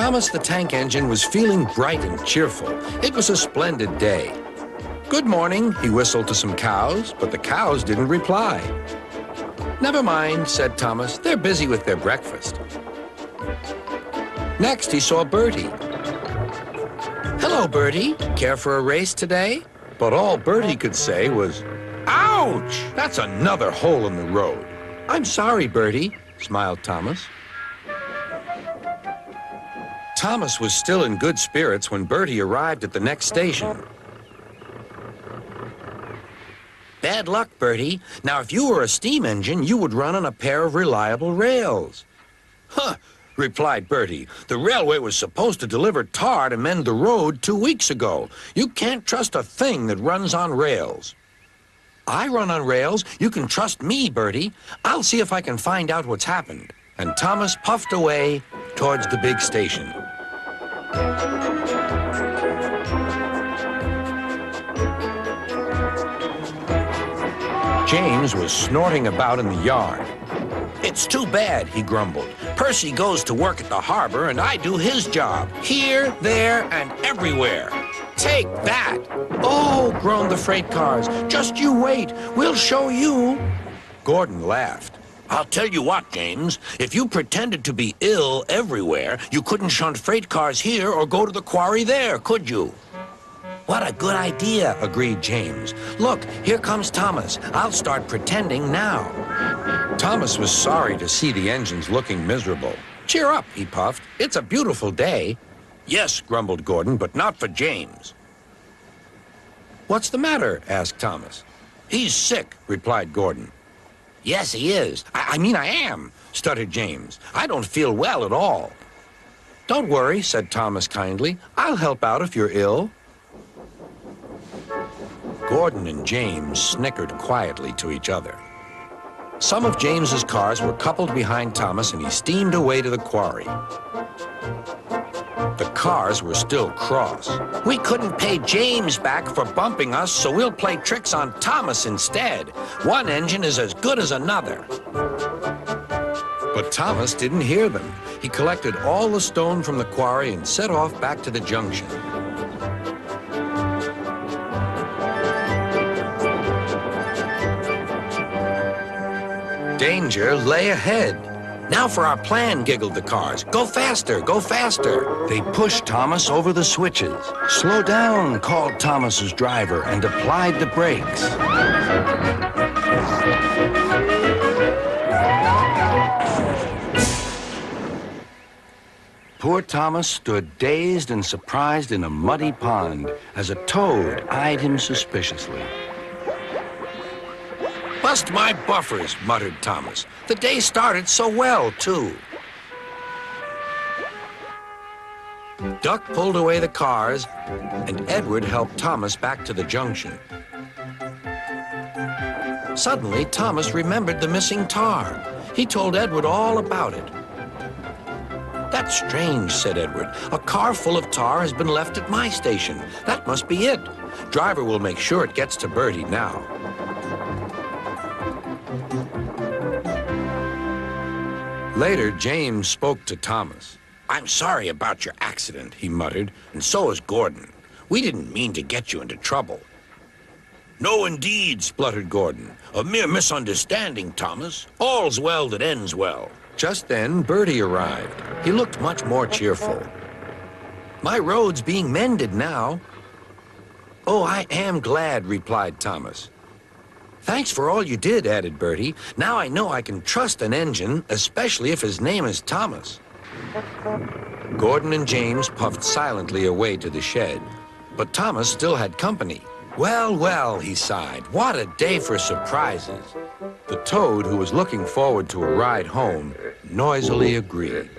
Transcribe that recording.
Thomas the tank engine was feeling bright and cheerful. It was a splendid day. "Good morning," he whistled to some cows, but the cows didn't reply. "Never mind," said Thomas. "They're busy with their breakfast." Next, he saw Bertie. "Hello, Bertie. Care for a race today?" But all Bertie could say was, "Ouch! That's another hole in the road." "I'm sorry, Bertie," smiled Thomas. Thomas was still in good spirits when Bertie arrived at the next station. "Bad luck, Bertie. Now, if you were a steam engine, you would run on a pair of reliable rails." "Huh," replied Bertie. "The railway was supposed to deliver tar to mend the road 2 weeks ago. You can't trust a thing that runs on rails." "I run on rails. You can trust me, Bertie. I'll see if I can find out what's happened." And Thomas puffed away towards the big station. James was snorting about in the yard. "It's too bad," he grumbled. "Percy goes to work at the harbor and I do his job. Here, there, and everywhere. Take that!" "Oh," groaned the freight cars. "Just you wait. We'll show you." Gordon laughed. "I'll tell you what, James. If you pretended to be ill everywhere, you couldn't shunt freight cars here or go to the quarry there, could you?" "What a good idea," agreed James. "Look, here comes Thomas. I'll start pretending now." Thomas was sorry to see the engines looking miserable. "Cheer up," he puffed. "It's a beautiful day." "Yes," grumbled Gordon, "but not for James." "What's the matter?" asked Thomas. "He's sick," replied Gordon. "Yes, he is. I mean, I am," stuttered James. "I don't feel well at all." "Don't worry," said Thomas kindly. "I'll help out if you're ill." Gordon and James snickered quietly to each other. Some of James's cars were coupled behind Thomas, and he steamed away to the quarry. The cars were still cross. "We couldn't pay James back for bumping us, so we'll play tricks on Thomas instead. One engine is as good as another." But Thomas didn't hear them. He collected all the stone from the quarry and set off back to the junction. Danger lay ahead. "Now for our plan," giggled the cars. "Go faster, go faster." They pushed Thomas over the switches. "Slow down," called Thomas's driver and applied the brakes. Poor Thomas stood dazed and surprised in a muddy pond as a toad eyed him suspiciously. "Bust my buffers," muttered Thomas. "The day started so well, too." Duck pulled away the cars, and Edward helped Thomas back to the junction. Suddenly, Thomas remembered the missing tar. He told Edward all about it. "That's strange," said Edward. "A car full of tar has been left at my station. That must be it. Driver will make sure it gets to Bertie now." Later, James spoke to Thomas. "I'm sorry about your accident," he muttered, "and so is Gordon. We didn't mean to get you into trouble." "No, indeed," spluttered Gordon. "A mere misunderstanding, Thomas. All's well that ends well." Just then, Bertie arrived. He looked much more cheerful. "My road's being mended now." "Oh, I am glad," replied Thomas. "Thanks for all you did," added Bertie. "Now I know I can trust an engine, especially if his name is Thomas." Gordon and James puffed silently away to the shed, but Thomas still had company. "Well, well," he sighed, "what a day for surprises." The toad, who was looking forward to a ride home, noisily agreed.